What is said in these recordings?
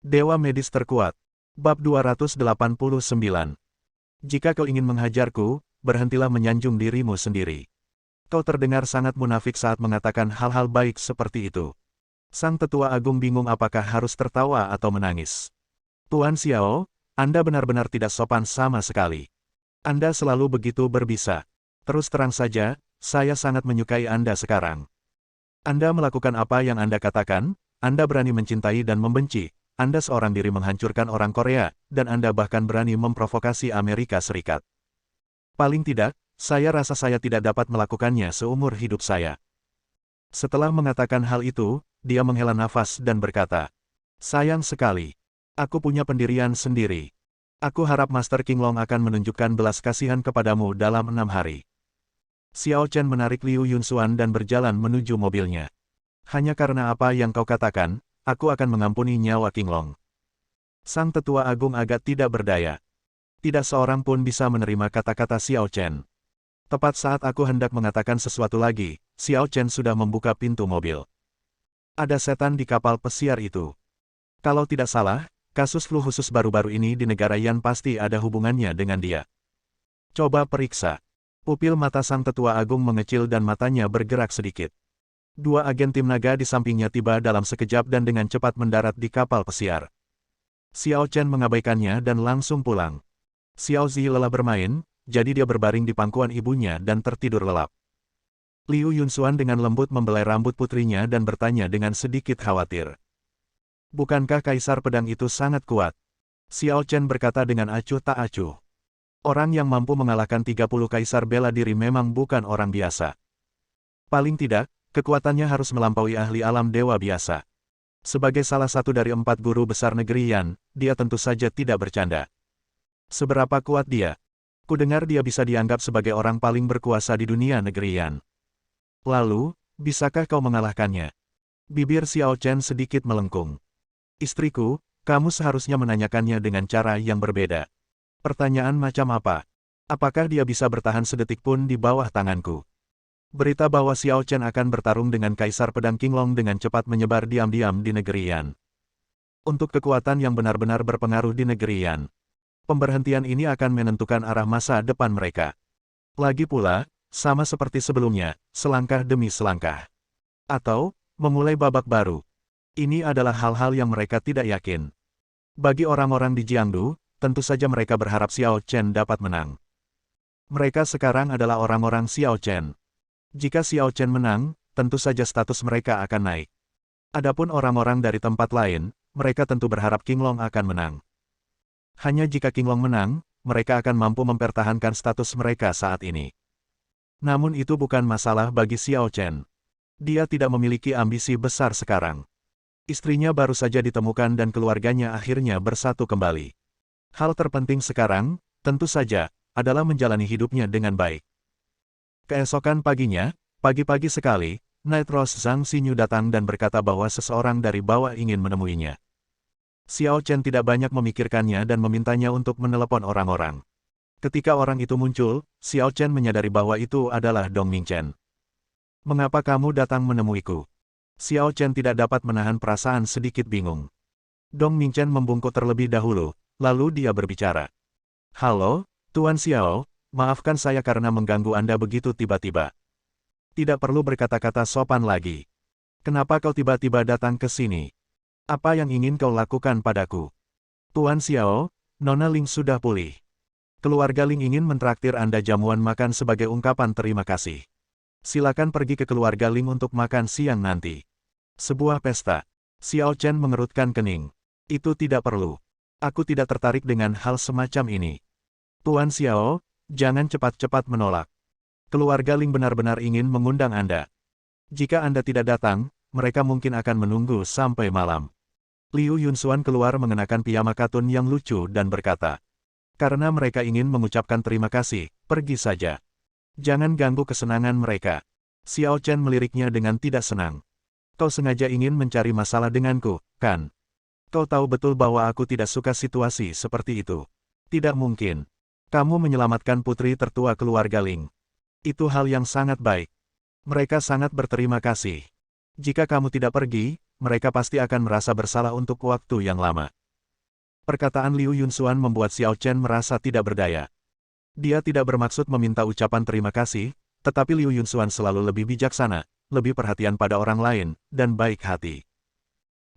Dewa Medis Terkuat. Bab 289. Jika kau ingin menghajarku, berhentilah menyanjung dirimu sendiri. Kau terdengar sangat munafik saat mengatakan hal-hal baik seperti itu. Sang tetua agung bingung apakah harus tertawa atau menangis. Tuan Xiao, Anda benar-benar tidak sopan sama sekali. Anda selalu begitu berbisa. Terus terang saja, saya sangat menyukai Anda sekarang. Anda melakukan apa yang Anda katakan, Anda berani mencintai dan membenci. Anda seorang diri menghancurkan orang Korea, dan Anda bahkan berani memprovokasi Amerika Serikat. Paling tidak, saya rasa saya tidak dapat melakukannya seumur hidup saya. Setelah mengatakan hal itu, dia menghela nafas dan berkata, sayang sekali. Aku punya pendirian sendiri. Aku harap Master Qinglong akan menunjukkan belas kasihan kepadamu dalam 6 hari. Xiao Chen menarik Liu Yunxuan dan berjalan menuju mobilnya. Hanya karena apa yang kau katakan, aku akan mengampuni nyawa Qinglong. Sang tetua agung agak tidak berdaya. Tidak seorang pun bisa menerima kata-kata Xiao Chen. Tepat saat aku hendak mengatakan sesuatu lagi, Xiao Chen sudah membuka pintu mobil. Ada setan di kapal pesiar itu. Kalau tidak salah, kasus flu khusus baru-baru ini di negara Yan pasti ada hubungannya dengan dia. Coba periksa. Pupil mata sang tetua agung mengecil dan matanya bergerak sedikit. Dua agen tim naga di sampingnya tiba dalam sekejap dan dengan cepat mendarat di kapal pesiar. Xiao Chen mengabaikannya dan langsung pulang. Xiao Zi lelah bermain, jadi dia berbaring di pangkuan ibunya dan tertidur lelap. Liu Yunxuan dengan lembut membelai rambut putrinya dan bertanya dengan sedikit khawatir. Bukankah Kaisar Pedang itu sangat kuat? Xiao Chen berkata dengan acuh tak acuh. Orang yang mampu mengalahkan 30 kaisar bela diri memang bukan orang biasa. Paling tidak, kekuatannya harus melampaui ahli alam dewa biasa. Sebagai salah satu dari 4 guru besar negeri Yan, dia tentu saja tidak bercanda. Seberapa kuat dia? Kudengar dia bisa dianggap sebagai orang paling berkuasa di dunia negeri Yan. Lalu, bisakah kau mengalahkannya? Bibir Xiao Chen sedikit melengkung. Istriku, kamu seharusnya menanyakannya dengan cara yang berbeda. Pertanyaan macam apa? Apakah dia bisa bertahan sedetik pun di bawah tanganku? Berita bahwa Xiao Chen akan bertarung dengan Kaisar Pedang Qinglong dengan cepat menyebar diam-diam di negeri Yan. Untuk kekuatan yang benar-benar berpengaruh di negeri Yan, pemberhentian ini akan menentukan arah masa depan mereka. Lagi pula, sama seperti sebelumnya, selangkah demi selangkah. Atau, memulai babak baru. Ini adalah hal-hal yang mereka tidak yakin. Bagi orang-orang di Jiangdu, tentu saja mereka berharap Xiao Chen dapat menang. Mereka sekarang adalah orang-orang Xiao Chen. Jika Xiao Chen menang, tentu saja status mereka akan naik. Adapun orang-orang dari tempat lain, mereka tentu berharap Qinglong akan menang. Hanya jika Qinglong menang, mereka akan mampu mempertahankan status mereka saat ini. Namun itu bukan masalah bagi Xiao Chen. Dia tidak memiliki ambisi besar sekarang. Istrinya baru saja ditemukan dan keluarganya akhirnya bersatu kembali. Hal terpenting sekarang, tentu saja, adalah menjalani hidupnya dengan baik. Keesokan paginya, pagi-pagi sekali, Night Rose Zhang Xinyu datang dan berkata bahwa seseorang dari bawah ingin menemuinya. Xiao Chen tidak banyak memikirkannya dan memintanya untuk menelepon orang-orang. Ketika orang itu muncul, Xiao Chen menyadari bahwa itu adalah Dong Mingchen. Mengapa kamu datang menemuiku? Xiao Chen tidak dapat menahan perasaan sedikit bingung. Dong Mingchen membungkuk terlebih dahulu, lalu dia berbicara. Halo, Tuan Xiao. Maafkan saya karena mengganggu Anda begitu tiba-tiba. Tidak perlu berkata-kata sopan lagi. Kenapa kau tiba-tiba datang ke sini? Apa yang ingin kau lakukan padaku? Tuan Xiao, Nona Ling sudah pulih. Keluarga Ling ingin mentraktir Anda jamuan makan sebagai ungkapan terima kasih. Silakan pergi ke keluarga Ling untuk makan siang nanti. Sebuah pesta. Xiao Chen mengerutkan kening. Itu tidak perlu. Aku tidak tertarik dengan hal semacam ini. Tuan Xiao, jangan cepat-cepat menolak. Keluarga Ling benar-benar ingin mengundang Anda. Jika Anda tidak datang, mereka mungkin akan menunggu sampai malam. Liu Yunxuan keluar mengenakan piyama katun yang lucu dan berkata, karena mereka ingin mengucapkan terima kasih, pergi saja. Jangan ganggu kesenangan mereka. Xiao Chen meliriknya dengan tidak senang. Kau sengaja ingin mencari masalah denganku, kan? Kau tahu betul bahwa aku tidak suka situasi seperti itu. Tidak mungkin. Kamu menyelamatkan putri tertua keluarga Ling. Itu hal yang sangat baik. Mereka sangat berterima kasih. Jika kamu tidak pergi, mereka pasti akan merasa bersalah untuk waktu yang lama. Perkataan Liu Yunxuan membuat Xiao Chen merasa tidak berdaya. Dia tidak bermaksud meminta ucapan terima kasih, tetapi Liu Yunxuan selalu lebih bijaksana, lebih perhatian pada orang lain, dan baik hati.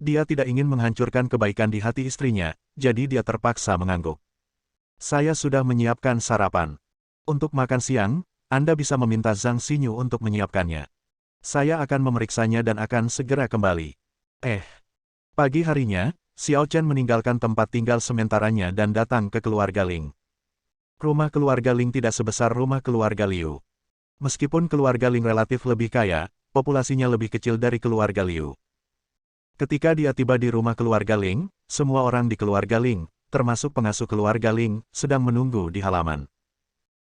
Dia tidak ingin menghancurkan kebaikan di hati istrinya, jadi dia terpaksa mengangguk. Saya sudah menyiapkan sarapan. Untuk makan siang, Anda bisa meminta Zhang Xinyu untuk menyiapkannya. Saya akan memeriksanya dan akan segera kembali. Pagi harinya, Xiao Chen meninggalkan tempat tinggal sementaranya dan datang ke keluarga Ling. Rumah keluarga Ling tidak sebesar rumah keluarga Liu. Meskipun keluarga Ling relatif lebih kaya, populasinya lebih kecil dari keluarga Liu. Ketika dia tiba di rumah keluarga Ling, semua orang di keluarga Ling, termasuk pengasuh keluarga Ling, sedang menunggu di halaman.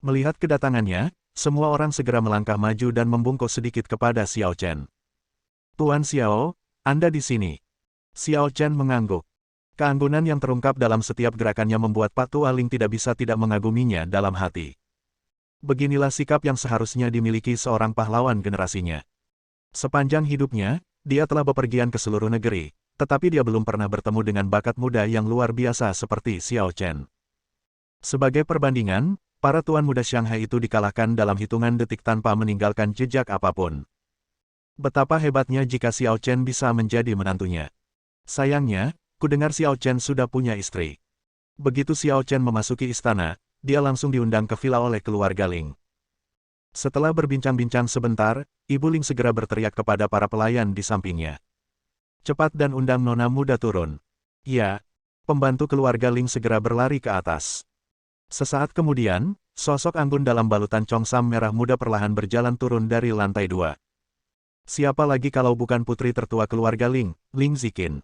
Melihat kedatangannya, semua orang segera melangkah maju dan membungkuk sedikit kepada Xiao Chen. Tuan Xiao, Anda di sini. Xiao Chen mengangguk. Keanggunan yang terungkap dalam setiap gerakannya membuat Pak Tua Ling tidak bisa tidak mengaguminya dalam hati. Beginilah sikap yang seharusnya dimiliki seorang pahlawan generasinya. Sepanjang hidupnya, dia telah bepergian ke seluruh negeri, tetapi dia belum pernah bertemu dengan bakat muda yang luar biasa seperti Xiao Chen. Sebagai perbandingan, para tuan muda Shanghai itu dikalahkan dalam hitungan detik tanpa meninggalkan jejak apapun. Betapa hebatnya jika Xiao Chen bisa menjadi menantunya. Sayangnya, kudengar Xiao Chen sudah punya istri. Begitu Xiao Chen memasuki istana, dia langsung diundang ke villa oleh keluarga Ling. Setelah berbincang-bincang sebentar, Ibu Ling segera berteriak kepada para pelayan di sampingnya. Cepat dan undang nona muda turun. Ya, pembantu keluarga Ling segera berlari ke atas. Sesaat kemudian, sosok anggun dalam balutan congsam merah muda perlahan berjalan turun dari lantai 2. Siapa lagi kalau bukan putri tertua keluarga Ling, Ling Ziqin.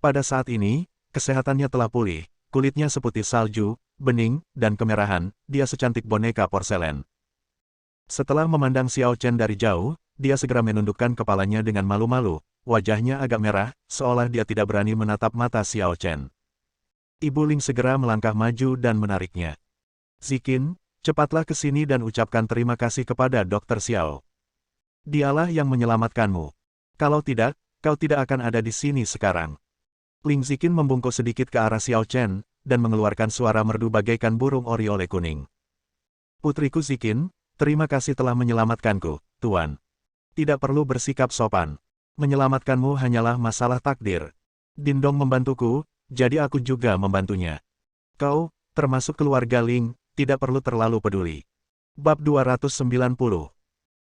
Pada saat ini, kesehatannya telah pulih, kulitnya seputih salju, bening, dan kemerahan, dia secantik boneka porselen. Setelah memandang Xiao Chen dari jauh, dia segera menundukkan kepalanya dengan malu-malu, wajahnya agak merah, seolah dia tidak berani menatap mata Xiao Chen. Ibu Ling segera melangkah maju dan menariknya. Ziqin, cepatlah ke sini dan ucapkan terima kasih kepada Dr. Xiao. Dialah yang menyelamatkanmu. Kalau tidak, kau tidak akan ada di sini sekarang. Ling Ziqin membungkuk sedikit ke arah Xiao Chen, dan mengeluarkan suara merdu bagaikan burung oriole kuning. Putriku Ziqin, terima kasih telah menyelamatkanku, Tuan. Tidak perlu bersikap sopan. Menyelamatkanmu hanyalah masalah takdir. Dindong membantuku, jadi aku juga membantunya. Kau, termasuk keluarga Ling, tidak perlu terlalu peduli. Bab 290.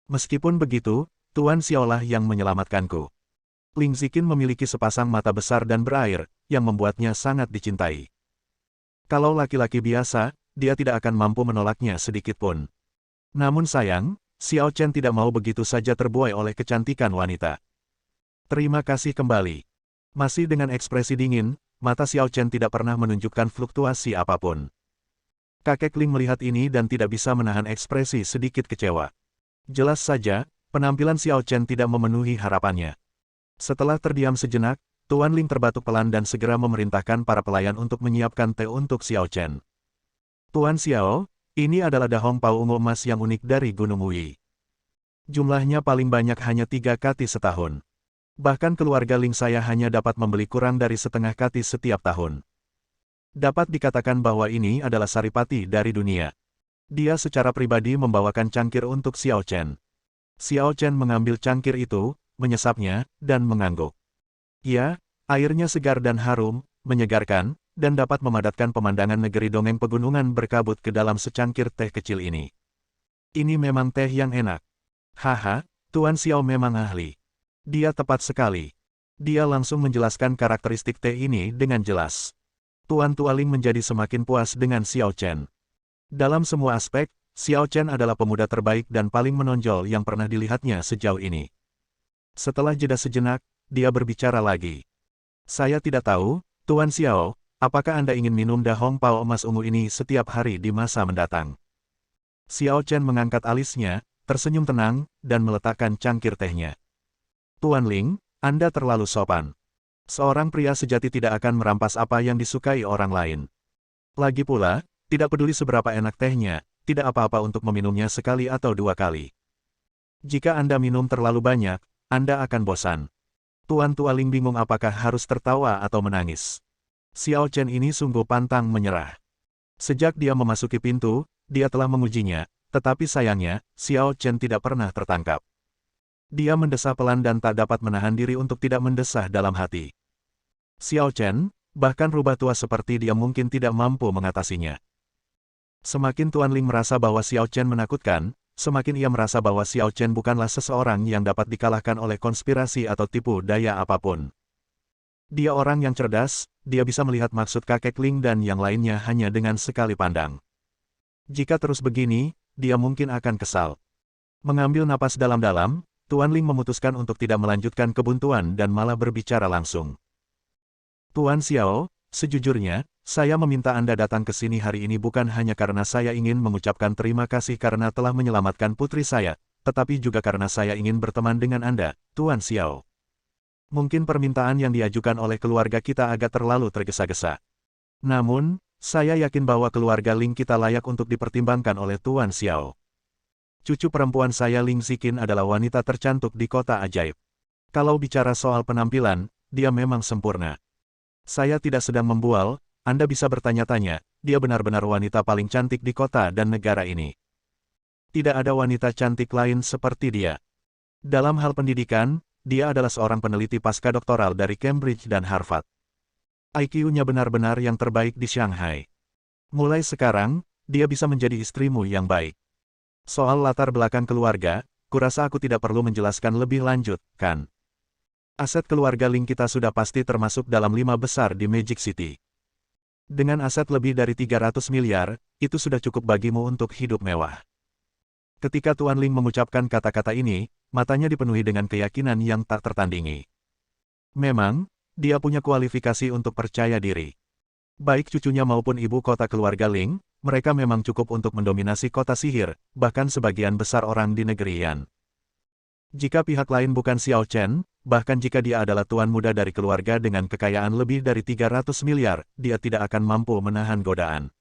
Meskipun begitu, Tuan Xiaolah yang menyelamatkanku. Ling Ziqin memiliki sepasang mata besar dan berair, yang membuatnya sangat dicintai. Kalau laki-laki biasa, dia tidak akan mampu menolaknya sedikitpun. Namun sayang, Xiao Chen tidak mau begitu saja terbuai oleh kecantikan wanita. Terima kasih kembali. Masih dengan ekspresi dingin, mata Xiao Chen tidak pernah menunjukkan fluktuasi apapun. Kakek Ling melihat ini dan tidak bisa menahan ekspresi sedikit kecewa. Jelas saja, penampilan Xiao Chen tidak memenuhi harapannya. Setelah terdiam sejenak, Tuan Ling terbatuk pelan dan segera memerintahkan para pelayan untuk menyiapkan teh untuk Xiao Chen. Tuan Xiao, ini adalah dahong pau ungu emas yang unik dari Gunung Hui. Jumlahnya paling banyak hanya 3 kati setahun. Bahkan keluarga Ling saya hanya dapat membeli kurang dari setengah kati setiap tahun. Dapat dikatakan bahwa ini adalah saripati dari dunia. Dia secara pribadi membawakan cangkir untuk Xiao Chen. Xiao Chen mengambil cangkir itu, menyesapnya, dan mengangguk. Ya, airnya segar dan harum, menyegarkan, dan dapat memadatkan pemandangan negeri dongeng pegunungan berkabut ke dalam secangkir teh kecil ini. Ini memang teh yang enak. Haha, Tuan Xiao memang ahli. Dia tepat sekali. Dia langsung menjelaskan karakteristik teh ini dengan jelas. Tuan Tualing menjadi semakin puas dengan Xiao Chen. Dalam semua aspek, Xiao Chen adalah pemuda terbaik dan paling menonjol yang pernah dilihatnya sejauh ini. Setelah jeda sejenak, dia berbicara lagi. Saya tidak tahu, Tuan Xiao, apakah Anda ingin minum dahong pao emas ungu ini setiap hari di masa mendatang? Xiao Chen mengangkat alisnya, tersenyum tenang, dan meletakkan cangkir tehnya. Tuan Ling, Anda terlalu sopan. Seorang pria sejati tidak akan merampas apa yang disukai orang lain. Lagi pula, tidak peduli seberapa enak tehnya, tidak apa-apa untuk meminumnya sekali atau 2 kali. Jika Anda minum terlalu banyak, Anda akan bosan. Tuan Tua Ling bingung apakah harus tertawa atau menangis. Xiao Chen ini sungguh pantang menyerah. Sejak dia memasuki pintu, dia telah mengujinya, tetapi sayangnya, Xiao Chen tidak pernah tertangkap. Dia mendesah pelan dan tak dapat menahan diri untuk tidak mendesah dalam hati. Xiao Chen, bahkan rubah tua seperti dia mungkin tidak mampu mengatasinya. Semakin Tuan Ling merasa bahwa Xiao Chen menakutkan, semakin ia merasa bahwa Xiao Chen bukanlah seseorang yang dapat dikalahkan oleh konspirasi atau tipu daya apapun. Dia orang yang cerdas, dia bisa melihat maksud kakek Ling dan yang lainnya hanya dengan sekali pandang. Jika terus begini, dia mungkin akan kesal. Mengambil napas dalam-dalam, Tuan Ling memutuskan untuk tidak melanjutkan kebuntuan dan malah berbicara langsung. Tuan Xiao, sejujurnya, saya meminta Anda datang ke sini hari ini bukan hanya karena saya ingin mengucapkan terima kasih karena telah menyelamatkan putri saya, tetapi juga karena saya ingin berteman dengan Anda, Tuan Xiao. Mungkin permintaan yang diajukan oleh keluarga kita agak terlalu tergesa-gesa. Namun, saya yakin bahwa keluarga Ling kita layak untuk dipertimbangkan oleh Tuan Xiao. Cucu perempuan saya Ling Ziqin adalah wanita tercantik di kota ajaib. Kalau bicara soal penampilan, dia memang sempurna. Saya tidak sedang membual, Anda bisa bertanya-tanya, dia benar-benar wanita paling cantik di kota dan negara ini. Tidak ada wanita cantik lain seperti dia. Dalam hal pendidikan, dia adalah seorang peneliti pasca doktoral dari Cambridge dan Harvard. IQ-nya benar-benar yang terbaik di Shanghai. Mulai sekarang, dia bisa menjadi istrimu yang baik. Soal latar belakang keluarga, kurasa aku tidak perlu menjelaskan lebih lanjut, kan? Aset keluarga Ling kita sudah pasti termasuk dalam 5 besar di Magic City. Dengan aset lebih dari 300 miliar, itu sudah cukup bagimu untuk hidup mewah. Ketika Tuan Ling mengucapkan kata-kata ini, matanya dipenuhi dengan keyakinan yang tak tertandingi. Memang, dia punya kualifikasi untuk percaya diri. Baik cucunya maupun ibu kota keluarga Ling, mereka memang cukup untuk mendominasi kota sihir, bahkan sebagian besar orang di negeri Yan. Jika pihak lain bukan Xiao Chen, bahkan jika dia adalah tuan muda dari keluarga dengan kekayaan lebih dari 300 miliar, dia tidak akan mampu menahan godaan.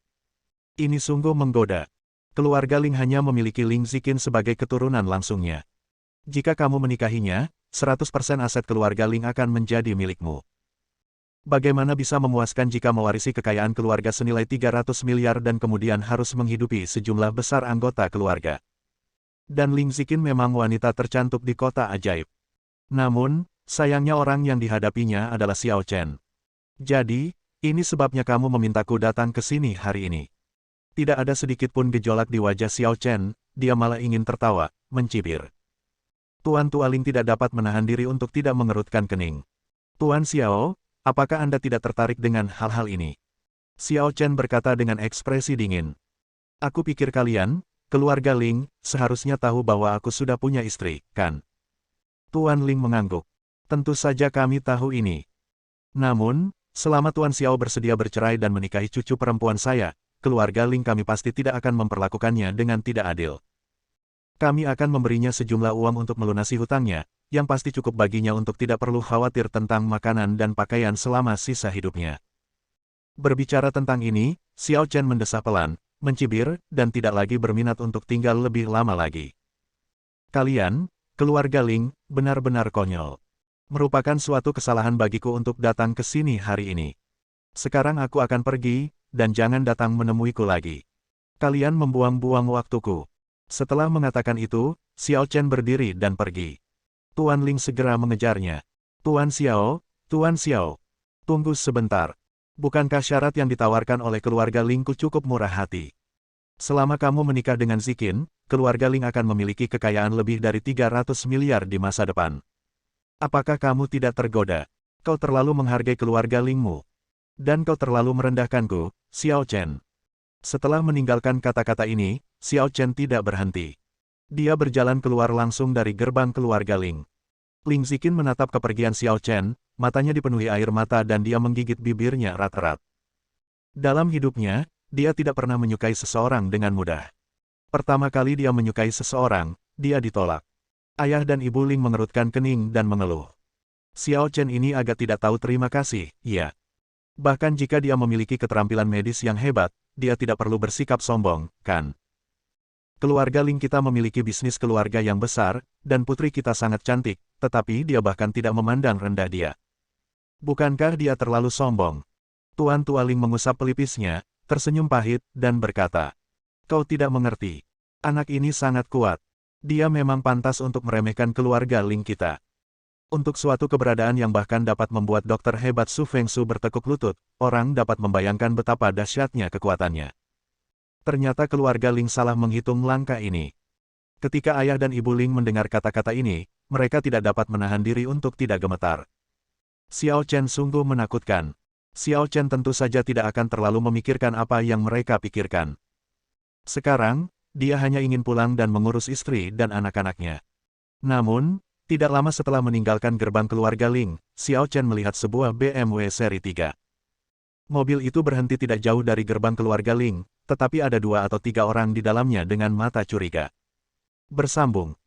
Ini sungguh menggoda. Keluarga Ling hanya memiliki Ling Ziqin sebagai keturunan langsungnya. Jika kamu menikahinya, 100% aset keluarga Ling akan menjadi milikmu. Bagaimana bisa memuaskan jika mewarisi kekayaan keluarga senilai 300 miliar dan kemudian harus menghidupi sejumlah besar anggota keluarga? Dan Ling Ziqin memang wanita tercantik di kota ajaib. Namun, sayangnya orang yang dihadapinya adalah Xiao Chen. Jadi, ini sebabnya kamu memintaku datang ke sini hari ini. Tidak ada sedikit pun gejolak di wajah Xiao Chen, dia malah ingin tertawa, mencibir. Tuan Tua Ling tidak dapat menahan diri untuk tidak mengerutkan kening. Tuan Xiao, apakah Anda tidak tertarik dengan hal-hal ini? Xiao Chen berkata dengan ekspresi dingin. Aku pikir kalian, keluarga Ling, seharusnya tahu bahwa aku sudah punya istri, kan? Tuan Ling mengangguk. Tentu saja kami tahu ini. Namun, selama Tuan Xiao bersedia bercerai dan menikahi cucu perempuan saya, keluarga Ling kami pasti tidak akan memperlakukannya dengan tidak adil. Kami akan memberinya sejumlah uang untuk melunasi hutangnya, yang pasti cukup baginya untuk tidak perlu khawatir tentang makanan dan pakaian selama sisa hidupnya. Berbicara tentang ini, Xiao Chen mendesah pelan, mencibir, dan tidak lagi berminat untuk tinggal lebih lama lagi. Kalian, keluarga Ling, benar-benar konyol. Merupakan suatu kesalahan bagiku untuk datang ke sini hari ini. Sekarang aku akan pergi, dan jangan datang menemuiku lagi. Kalian membuang-buang waktuku. Setelah mengatakan itu, Xiao Chen berdiri dan pergi. Tuan Ling segera mengejarnya. Tuan Xiao, tunggu sebentar. Bukankah syarat yang ditawarkan oleh keluarga Lingku cukup murah hati? Selama kamu menikah dengan Ziqin, keluarga Ling akan memiliki kekayaan lebih dari 300 miliar di masa depan. Apakah kamu tidak tergoda? Kau terlalu menghargai keluarga Lingmu. Dan kau terlalu merendahkanku, Xiao Chen. Setelah meninggalkan kata-kata ini, Xiao Chen tidak berhenti. Dia berjalan keluar langsung dari gerbang keluarga Ling. Ling Ziqin menatap kepergian Xiao Chen, matanya dipenuhi air mata dan dia menggigit bibirnya erat-erat. Dalam hidupnya, dia tidak pernah menyukai seseorang dengan mudah. Pertama kali dia menyukai seseorang, dia ditolak. Ayah dan ibu Ling mengerutkan kening dan mengeluh. Xiao Chen ini agak tidak tahu terima kasih, ya. Bahkan jika dia memiliki keterampilan medis yang hebat, dia tidak perlu bersikap sombong, kan? Keluarga Ling kita memiliki bisnis keluarga yang besar, dan putri kita sangat cantik, tetapi dia bahkan tidak memandang rendah dia. Bukankah dia terlalu sombong? Tuan Tua Ling mengusap pelipisnya, tersenyum pahit, dan berkata, "Kau tidak mengerti. Anak ini sangat kuat. Dia memang pantas untuk meremehkan keluarga Ling kita." Untuk suatu keberadaan yang bahkan dapat membuat dokter hebat Su Fengsu bertekuk lutut, orang dapat membayangkan betapa dahsyatnya kekuatannya. Ternyata keluarga Ling salah menghitung langkah ini. Ketika ayah dan ibu Ling mendengar kata-kata ini, mereka tidak dapat menahan diri untuk tidak gemetar. Xiao Chen sungguh menakutkan. Xiao Chen tentu saja tidak akan terlalu memikirkan apa yang mereka pikirkan. Sekarang, dia hanya ingin pulang dan mengurus istri dan anak-anaknya. Namun, tidak lama setelah meninggalkan gerbang keluarga Ling, Xiao Chen melihat sebuah BMW seri 3. Mobil itu berhenti tidak jauh dari gerbang keluarga Ling, tetapi ada 2 atau 3 orang di dalamnya dengan mata curiga. Bersambung.